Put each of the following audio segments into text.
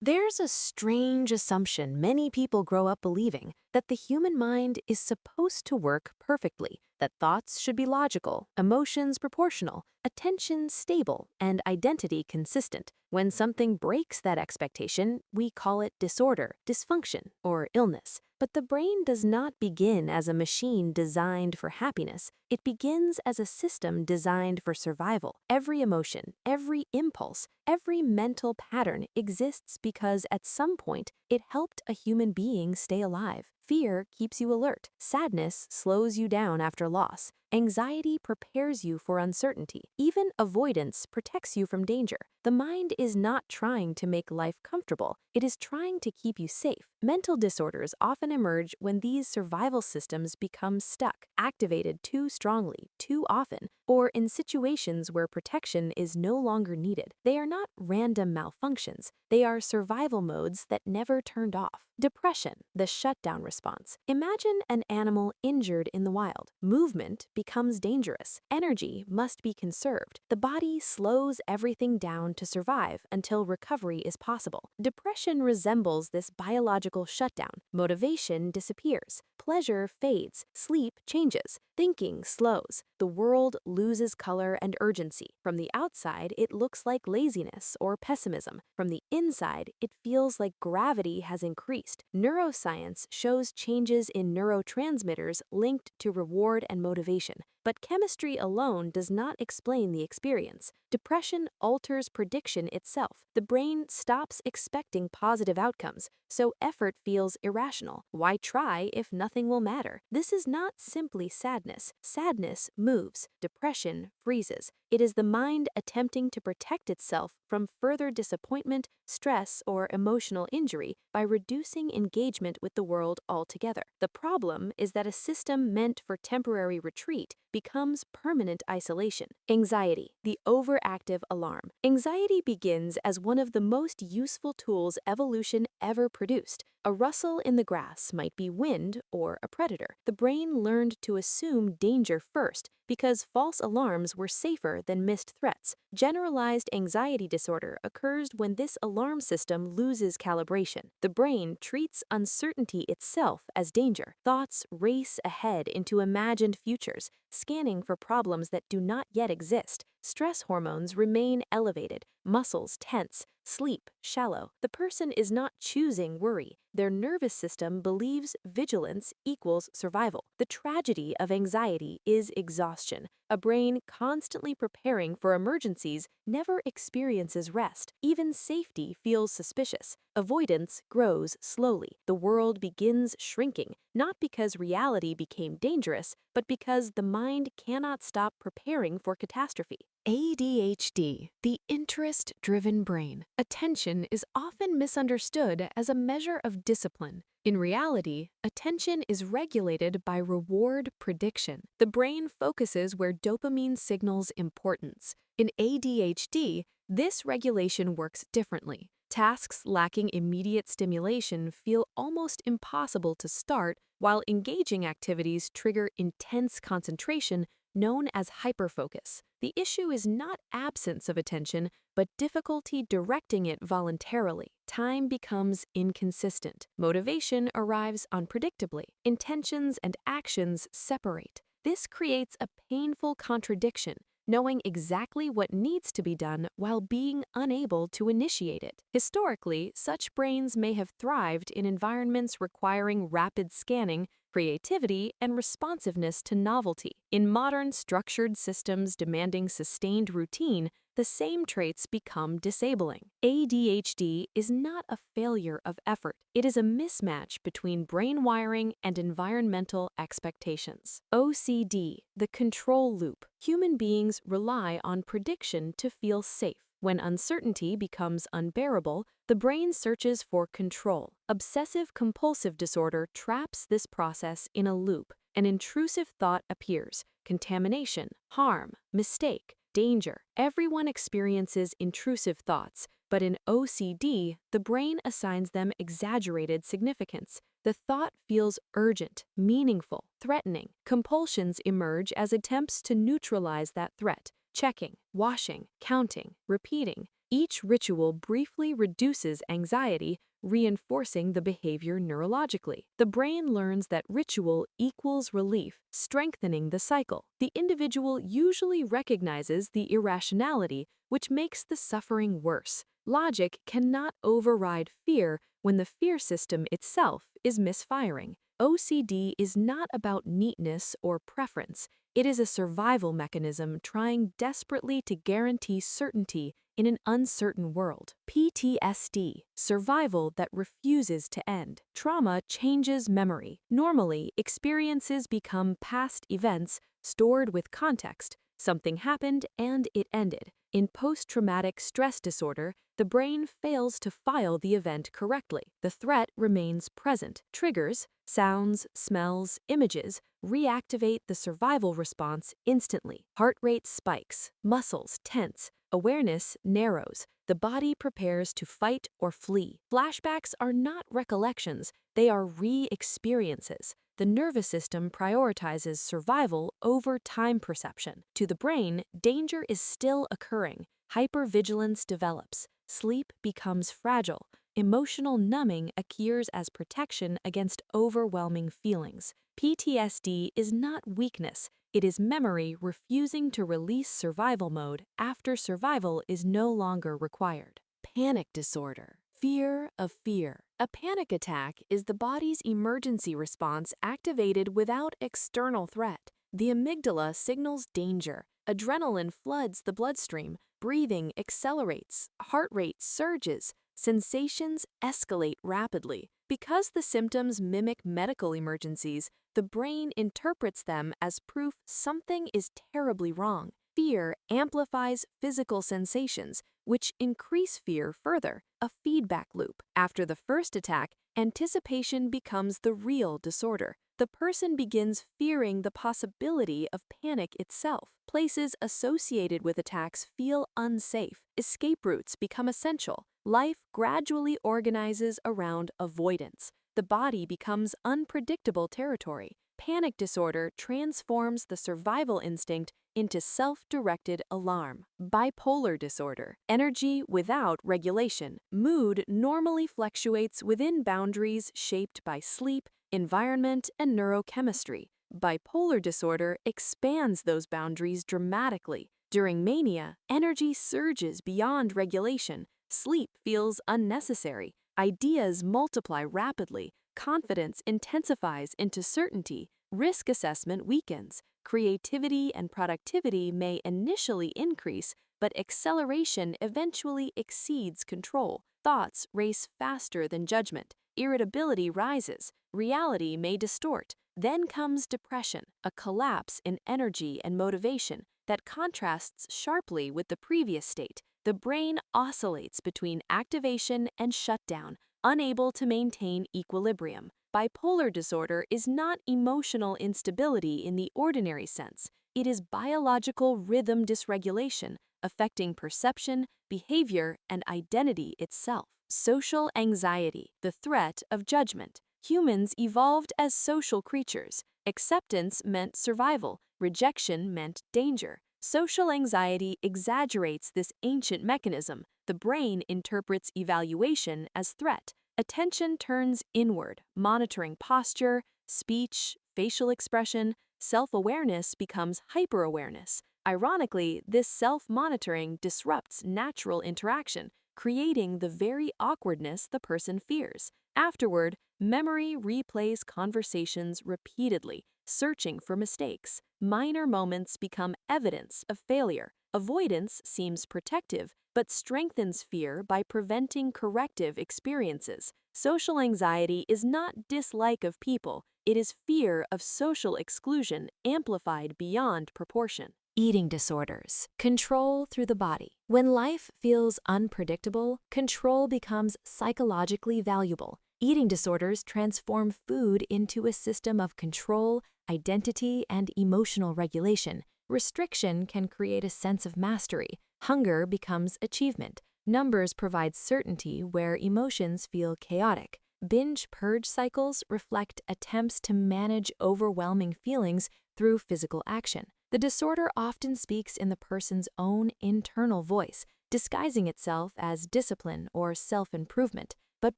There's a strange assumption many people grow up believing that the human mind is supposed to work perfectly, that thoughts should be logical, emotions proportional, attention stable, and identity consistent. When something breaks that expectation, we call it disorder, dysfunction, or illness. But the brain does not begin as a machine designed for happiness. It begins as a system designed for survival. Every emotion, every impulse, every mental pattern exists because at some point it helped a human being stay alive. Fear keeps you alert. Sadness slows you down after loss. Anxiety prepares you for uncertainty. Even avoidance protects you from danger. The mind is not trying to make life comfortable. It is trying to keep you safe. Mental disorders often emerge when these survival systems become stuck, activated too strongly, too often, or in situations where protection is no longer needed. They are not random malfunctions. They are survival modes that never turned off. Depression, the shutdown response. Imagine an animal injured in the wild. Movement becomes dangerous. Energy must be conserved. The body slows everything down to survive until recovery is possible. Depression resembles this biological shutdown. Motivation disappears. Pleasure fades. Sleep changes. Thinking slows. The world loses color and urgency. From the outside, it looks like laziness or pessimism. From the inside, it feels like gravity has increased. Neuroscience shows changes in neurotransmitters linked to reward and motivation, but chemistry alone does not explain the experience. Depression alters prediction itself. The brain stops expecting positive outcomes, so effort feels irrational. Why try if nothing will matter? This is not simply sadness. Sadness moves. Depression freezes. It is the mind attempting to protect itself from further disappointment, stress, or emotional injury by reducing engagement with the world altogether. The problem is that a system meant for temporary retreat becomes permanent isolation. Anxiety, the overactive alarm. Anxiety begins as one of the most useful tools evolution ever produced. A rustle in the grass might be wind or a predator. The brain learned to assume danger first because false alarms were safer than missed threats. Generalized anxiety disorder occurs when this alarm system loses calibration. The brain treats uncertainty itself as danger. Thoughts race ahead into imagined futures, scanning for problems that do not yet exist. Stress hormones remain elevated, muscles tense, sleep shallow. The person is not choosing worry. Their nervous system believes vigilance equals survival. The tragedy of anxiety is exhaustion. A brain constantly preparing for emergencies never experiences rest. Even safety feels suspicious. Avoidance grows slowly. The world begins shrinking, not because reality became dangerous, but because the mind cannot stop preparing for catastrophe. ADHD, the interest-driven brain. Attention is often misunderstood as a measure of discipline. In reality, attention is regulated by reward prediction. The brain focuses where dopamine signals importance. In ADHD, this regulation works differently. Tasks lacking immediate stimulation feel almost impossible to start, while engaging activities trigger intense concentration known as hyperfocus. The issue is not absence of attention, but difficulty directing it voluntarily. Time becomes inconsistent. Motivation arrives unpredictably. Intentions and actions separate. This creates a painful contradiction, knowing exactly what needs to be done while being unable to initiate it. Historically, such brains may have thrived in environments requiring rapid scanning, creativity, and responsiveness to novelty. In modern structured systems demanding sustained routine, the same traits become disabling. ADHD is not a failure of effort. It is a mismatch between brain wiring and environmental expectations. OCD, the control loop. Human beings rely on prediction to feel safe. When uncertainty becomes unbearable, the brain searches for control. Obsessive-compulsive disorder traps this process in a loop. An intrusive thought appears: contamination, harm, mistake, danger. Everyone experiences intrusive thoughts, but in OCD, the brain assigns them exaggerated significance. The thought feels urgent, meaningful, threatening. Compulsions emerge as attempts to neutralize that threat: checking, washing, counting, repeating. Each ritual briefly reduces anxiety, reinforcing the behavior neurologically. The brain learns that ritual equals relief, strengthening the cycle. The individual usually recognizes the irrationality, which makes the suffering worse. Logic cannot override fear when the fear system itself is misfiring. OCD is not about neatness or preference. It is a survival mechanism trying desperately to guarantee certainty in an uncertain world. PTSD, survival that refuses to end. Trauma changes memory. Normally, experiences become past events stored with context. Something happened and it ended. In post-traumatic stress disorder, the brain fails to file the event correctly. The threat remains present. Triggers, sounds, smells, images reactivate the survival response instantly. Heart rate spikes, muscles tense, awareness narrows. The body prepares to fight or flee. Flashbacks are not recollections, they are re-experiences. The nervous system prioritizes survival over time perception. To the brain, danger is still occurring. Hypervigilance develops. Sleep becomes fragile. Emotional numbing occurs as protection against overwhelming feelings. PTSD is not weakness. It is memory refusing to release survival mode after survival is no longer required. Panic disorder. Fear of fear. A panic attack is the body's emergency response activated without external threat. The amygdala signals danger. Adrenaline floods the bloodstream. Breathing accelerates. Heart rate surges. Sensations escalate rapidly. Because the symptoms mimic medical emergencies, the brain interprets them as proof something is terribly wrong. Fear amplifies physical sensations, which increase fear further, a feedback loop. After the first attack, anticipation becomes the real disorder. The person begins fearing the possibility of panic itself. Places associated with attacks feel unsafe. Escape routes become essential. Life gradually organizes around avoidance. The body becomes unpredictable territory. Panic disorder transforms the survival instinct into self-directed alarm. Bipolar disorder. Energy without regulation. Mood normally fluctuates within boundaries shaped by sleep, environment, and neurochemistry. Bipolar disorder expands those boundaries dramatically. During mania, energy surges beyond regulation. Sleep feels unnecessary. Ideas multiply rapidly. Confidence intensifies into certainty. Risk assessment weakens. Creativity and productivity may initially increase, but acceleration eventually exceeds control. Thoughts race faster than judgment. Irritability rises. Reality may distort. Then comes depression, a collapse in energy and motivation that contrasts sharply with the previous state. The brain oscillates between activation and shutdown, unable to maintain equilibrium. Bipolar disorder is not emotional instability in the ordinary sense. It is biological rhythm dysregulation, affecting perception, behavior, and identity itself. Social anxiety, the threat of judgment. Humans evolved as social creatures. Acceptance meant survival, rejection meant danger. Social anxiety exaggerates this ancient mechanism. The brain interprets evaluation as threat. Attention turns inward, monitoring posture, speech, facial expression. Self-awareness becomes hyper-awareness. Ironically, this self-monitoring disrupts natural interaction, creating the very awkwardness the person fears. Afterward, memory replays conversations repeatedly, searching for mistakes. Minor moments become evidence of failure. Avoidance seems protective, but strengthens fear by preventing corrective experiences. Social anxiety is not dislike of people, it is fear of social exclusion amplified beyond proportion. Eating disorders. Control through the body. When life feels unpredictable, control becomes psychologically valuable. Eating disorders transform food into a system of control, identity, and emotional regulation. Restriction can create a sense of mastery. Hunger becomes achievement. Numbers provide certainty where emotions feel chaotic. Binge-purge cycles reflect attempts to manage overwhelming feelings through physical action. The disorder often speaks in the person's own internal voice, disguising itself as discipline or self-improvement. But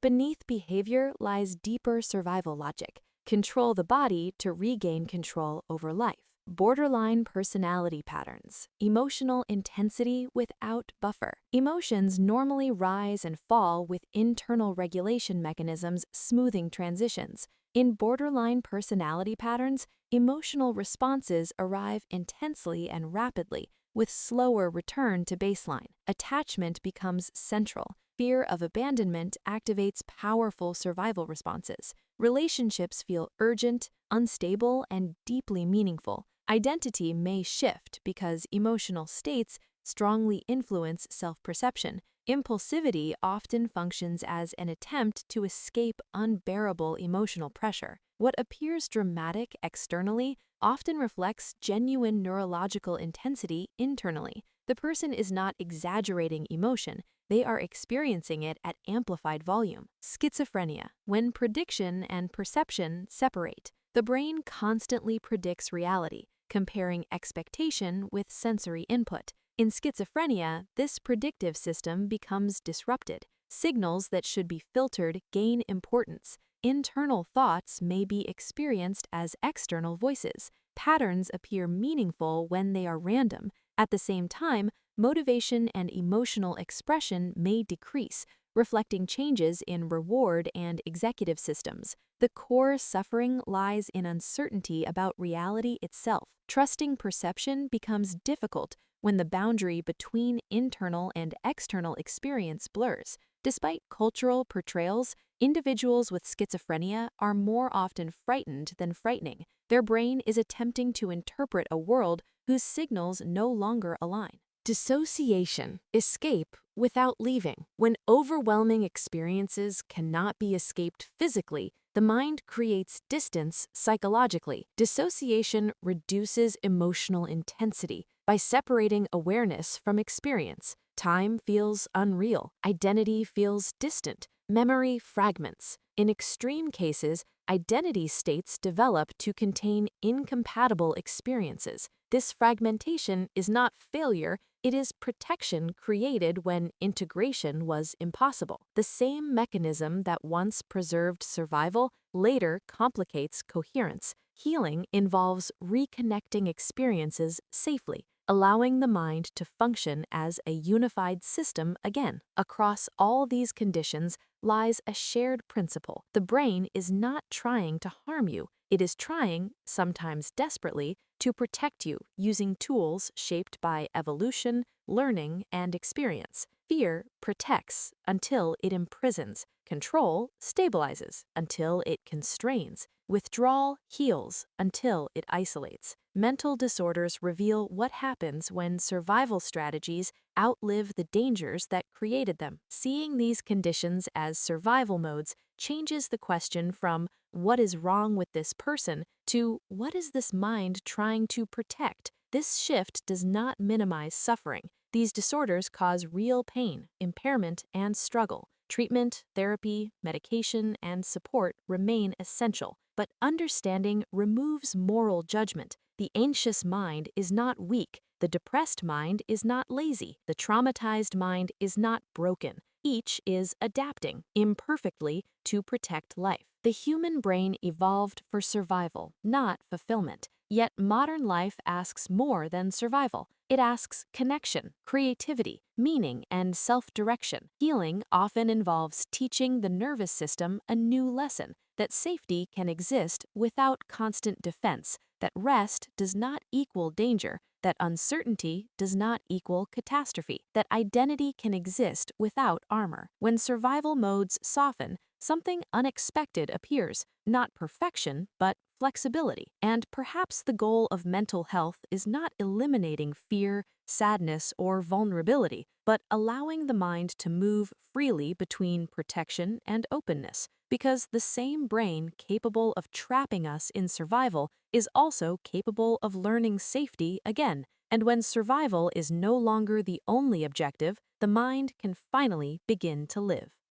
beneath behavior lies deeper survival logic. Control the body to regain control over life. Borderline personality patterns. Emotional intensity without buffer. Emotions normally rise and fall with internal regulation mechanisms smoothing transitions. In borderline personality patterns, emotional responses arrive intensely and rapidly, with slower return to baseline. Attachment becomes central. Fear of abandonment activates powerful survival responses. Relationships feel urgent, unstable, and deeply meaningful. Identity may shift because emotional states strongly influence self-perception. Impulsivity often functions as an attempt to escape unbearable emotional pressure. What appears dramatic externally often reflects genuine neurological intensity internally. The person is not exaggerating emotion, they are experiencing it at amplified volume. Schizophrenia, when prediction and perception separate. The brain constantly predicts reality, comparing expectation with sensory input. In schizophrenia, this predictive system becomes disrupted. Signals that should be filtered gain importance. Internal thoughts may be experienced as external voices. Patterns appear meaningful when they are random. At the same time, motivation and emotional expression may decrease, reflecting changes in reward and executive systems. The core suffering lies in uncertainty about reality itself. Trusting perception becomes difficult when the boundary between internal and external experience blurs. Despite cultural portrayals, individuals with schizophrenia are more often frightened than frightening. Their brain is attempting to interpret a world whose signals no longer align. Dissociation, escape without leaving. When overwhelming experiences cannot be escaped physically, the mind creates distance psychologically. Dissociation reduces emotional intensity by separating awareness from experience. Time feels unreal, identity feels distant, memory fragments. In extreme cases, identity states develop to contain incompatible experiences. This fragmentation is not failure, it is protection created when integration was impossible. The same mechanism that once preserved survival later complicates coherence. Healing involves reconnecting experiences safely, allowing the mind to function as a unified system again. Across all these conditions lies a shared principle. The brain is not trying to harm you. It is trying, sometimes desperately, to protect you using tools shaped by evolution, learning, and experience. Fear protects until it imprisons. Control stabilizes until it constrains. Withdrawal heals until it isolates. Mental disorders reveal what happens when survival strategies outlive the dangers that created them. Seeing these conditions as survival modes changes the question from what is wrong with this person to what is this mind trying to protect. This shift does not minimize suffering. These disorders cause real pain, impairment, and struggle. Treatment, therapy, medication, and support remain essential, but understanding removes moral judgment. The anxious mind is not weak. The depressed mind is not lazy. The traumatized mind is not broken. Each is adapting, imperfectly, to protect life. The human brain evolved for survival, not fulfillment. Yet modern life asks more than survival. It asks connection, creativity, meaning, and self-direction. Healing often involves teaching the nervous system a new lesson, that safety can exist without constant defense, that rest does not equal danger, that uncertainty does not equal catastrophe, that identity can exist without armor. When survival modes soften, something unexpected appears, not perfection, but flexibility. And perhaps the goal of mental health is not eliminating fear, sadness, or vulnerability, but allowing the mind to move freely between protection and openness, because the same brain capable of trapping us in survival is also capable of learning safety again. And when survival is no longer the only objective, the mind can finally begin to live.